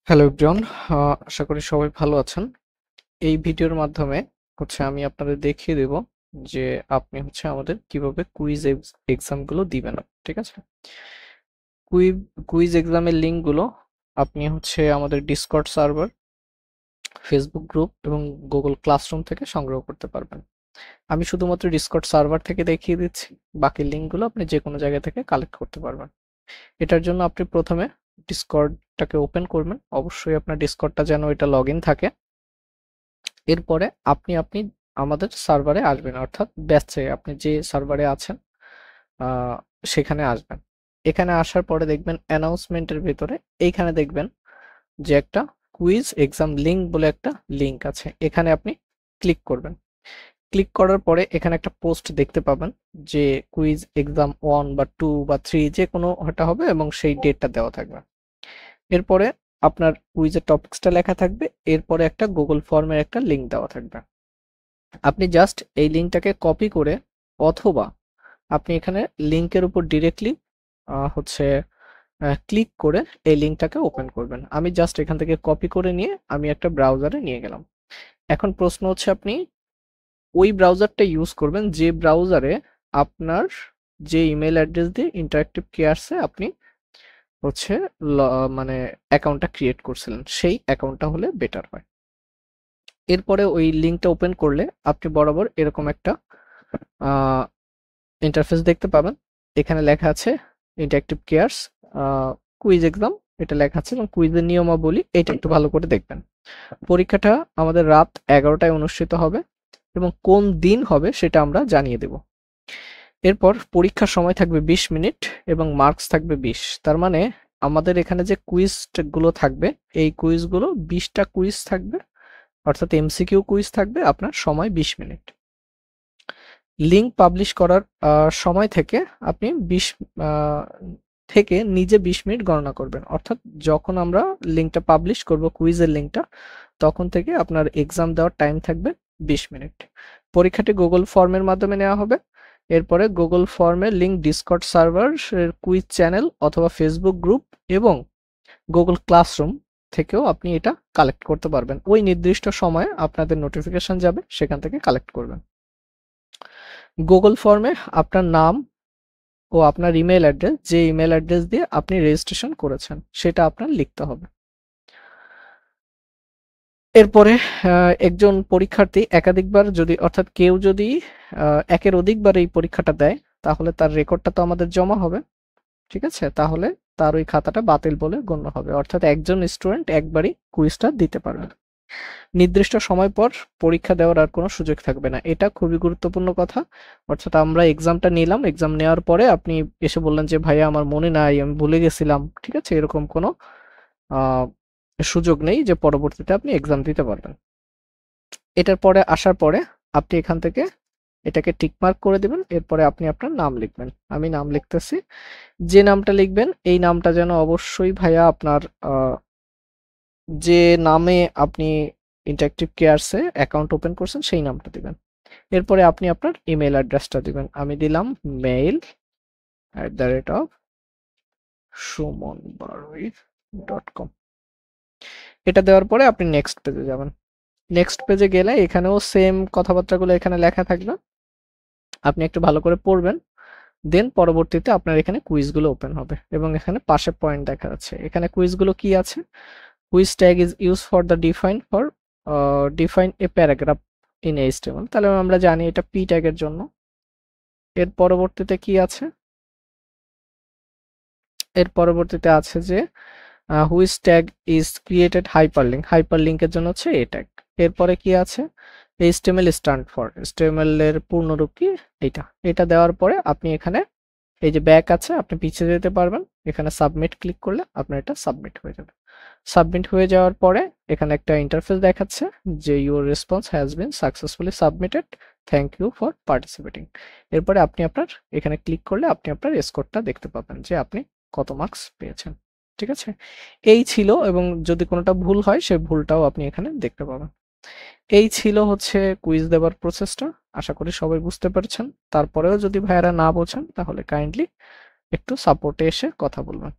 Hello everyone, আশা করি সবাই ভালো আছেন। এই ভিডিওর মাধ্যমে আমি আপনাদের দেখিয়ে দেব যে আপনি আমাদের কিভাবে কুইজ এক্সামগুলো দিবেন। ঠিক আছে? কুইজ কুইজ এক্সামের লিঙ্কগুলো আপনি আমাদের ডিসকর্ড সার্ভার, ফেসবুক গ্রুপ এবং গুগল ক্লাসরুম থেকে সংগ্রহ করতে পারবেন। আমি শুধুমাত্র ডিসকর্ড সার্ভার থেকে দেখিয়ে দিচ্ছি, বাকি লিঙ্কগুলো আপনি যে কোনো জায়গা থেকে কালেক্ট করতে পারবেন। এটার জন্য আপনি প্রথমে ডিসকর্ডটাকে ওপেন করবেন। অবশ্যই আপনার ডিসকর্ডটা যেন এটা লগ ইন থাকে। এরপরে আপনি আমাদের সার্ভারে আসবেন, অর্থাৎ ব্যাচে আপনি যে সার্ভারে আছেন সেখানে আসবেন। এখানে আসার পরে দেখবেন অ্যানাউন্সমেন্টের ভিতরে এইখানে দেখবেন যে একটা কুইজ এক্সাম লিঙ্ক বলে একটা লিঙ্ক আছে। এখানে আপনি ক্লিক করবেন। ক্লিক করার পরে এখানে একটা পোস্ট দেখতে পাবেন যে কুইজ এক্সাম 1 বা 2 বা 3 যে কোনো একটা হবে এবং সেই ডেটটা দেওয়া থাকবে। এরপরে আপনার কুইজের টপিকসটা লেখা থাকবে, এরপরে একটা গুগল ফর্মের একটা লিঙ্ক দেওয়া থাকবে। আপনি জাস্ট এই লিঙ্কটাকে কপি করে অথবা আপনি এখানে লিঙ্কের উপর ডিরেক্টলি ক্লিক করে এই লিঙ্কটাকে ওপেন করবেন। আমি জাস্ট এখান থেকে কপি করে নিয়ে আমি একটা ব্রাউজারে নিয়ে গেলাম। এখন প্রশ্ন হচ্ছে আপনি ওই ব্রাউজারটা ইউজ করবেন যে ব্রাউজারে আপনার যে ইমেল অ্যাড্রেস দিয়ে ইন্টারেক্টিভ কেয়ারসে আপনি হচ্ছে মানে অ্যাকাউন্টটা ক্রিয়েট করছিলেন, সেই অ্যাকাউন্টটা হলে বেটার হয়। এরপরে ওই লিঙ্কটা ওপেন করলে আপনি বরাবর এরকম একটা ইন্টারফেস দেখতে পাবেন। এখানে লেখা আছে ইন্টারেক্টিভ কেয়ারস কুইজ এক্সাম, এটা লেখা আছে এবং কুইজের নিয়মাবলী এটা একটু ভালো করে দেখবেন। পরীক্ষাটা আমাদের রাত 11টায় অনুষ্ঠিত হবে এবং কোন দিন হবে সেটা আমরা জানিয়ে দেব। এরপর পরীক্ষার সময় থাকবে 20 মিনিট এবং মার্কস থাকবে 20। তার মানে আমাদের এখানে যে কুইজগুলো থাকবে এই কুইজগুলো 20টা কুইজ থাকবে, অর্থাৎ এমসিকিউ কুইজ থাকবে, আপনার সময় 20 মিনিট। লিঙ্ক পাবলিশ করার সময় থেকে আপনি 20 থেকে নিজে 20 মিনিট গণনা করবেন, অর্থাৎ যখন আমরা লিঙ্কটা পাবলিশ করব কুইজের লিঙ্কটা তখন থেকে আপনার এক্সাম দেওয়ার টাইম থাকবে 20 মিনিট। পরীক্ষাটি গুগল ফর্মের মাধ্যমে নেওয়া হবে। এরপরে গুগল ফর্মের link Discord server, quiz channel অথবা ফেসবুক গ্রুপ এবং গুগল ক্লাসরুম থেকেও আপনি এটা কালেক্ট করতে পারবেন। ওই নির্দিষ্ট সময়ে আপনাদের নোটিফিকেশন যাবে, সেখান থেকে কালেক্ট করবেন। গুগল ফর্মে আপনার নাম ও আপনার ইমেল অ্যাড্রেস, যে ইমেল অ্যাড্রেস দিয়ে আপনি রেজিস্ট্রেশন করেছেন সেটা আপনার লিখতে হবে। এরপরে একজন পরীক্ষার্থী একাধিকবার যদি, অর্থাৎ কেউ যদি একের অধিকবার এই পরীক্ষাটা দেয় তাহলে তার রেকর্ডটা তো আমাদের জমা হবে। ঠিক আছে? তাহলে তার ওই খাতাটা বাতিল বলে গণ্য হবে, অর্থাৎ একজন স্টুডেন্ট একবারই কুইজটা দিতে পারবে। নির্দিষ্ট সময় পর পরীক্ষা দেওয়ার আর কোনো সুযোগ থাকবে না। এটা খুবই গুরুত্বপূর্ণ কথা। অর্থাৎ আমরা এক্সামটা নিলাম, এক্সাম নেওয়ার পরে আপনি এসে বললেন যে ভাইয়া আমার মনে নাই, আমি ভুলে গেছিলাম। ঠিক আছে? এরকম কোনো আহ, সুযোগ নেই যে পরবর্তীতে আপনি এক্সাম দিতে পারবেন। এটার পরে আসার পরে আপনি এখান থেকে এটাকে টিক মার্ক করে দিবেন। এরপরে আপনি আপনার নাম লিখবেন। আমি নাম লিখতেছি। যে নামটা লিখবেন এই নামটা যেন অবশ্যই ভাইয়া আপনার যে নামে আপনি ইন্টারেক্টিভ কেয়ারসে অ্যাকাউন্ট ওপেন করছেন সেই নামটা দিবেন। এরপরে আপনি আপনার ইমেল অ্যাড্রেসটা দিবেন। আমি দিলাম mail@sumonbaroi.com। এটা দেওয়ার পরে আপনি নেক্সট পেজে যাবেন। নেক্সট পেজে গেলে এখানেও সেম কথাবার্তাগুলো এখানে লেখা থাকবে, আপনি একটু ভালো করে পড়বেন। দেন পরবর্তীতে আপনার এখানে কুইজগুলো ওপেন হবে এবং এখানে পাশে পয়েন্ট দেখা যাচ্ছে। এখানে কুইজগুলো কি আছে? Quiz tag is use for the define a paragraph in HTML. তাহলে আমরা জানি এটা পি ট্যাগের জন্য। এর পরবর্তীতে কি আছে? এর পরবর্তীতে আছে যে which tag is created hyperlink, হাইপারলিঙ্কের জন্য হচ্ছে এ ট্যাগ। এরপরে কি আছে? এইচটিএমএল স্ট্যান্ড ফর, এইচটিএমএল এর পূর্ণরূপ কি? এটা দেওয়ার পরে আপনি এখানে এই যে ব্যাক আছে, আপনি পিছিয়ে যেতে পারবেন। এখানে সাবমিট ক্লিক করলে আপনার এটা সাবমিট হয়ে যাবে। সাবমিট হয়ে যাওয়ার পরে এখানে একটা ইন্টারফেস দেখাচ্ছে যে your response has been successfully submitted, thank you for participating. এরপরে আপনি আপনার এখানে ক্লিক করলে আপনি আপনার স্কোরটা দেখতে পাবেন যে আপনি কত মার্কস পেয়েছেন। ঠিক আছে? এই ছিল, এবং যদি কোনোটা ভুল হয় সেই ভুলটাও আপনি এখানে দেখতে পাবেন। এই ছিল কুইজ দেওয়ার প্রসেসটা। আশা করি সবাই বুঝতে পারছেন। তারপরেও যদি ভাইয়ারা না বোঝেন তাহলে কাইন্ডলি একটু সাপোর্টে এসে কথা বলবেন।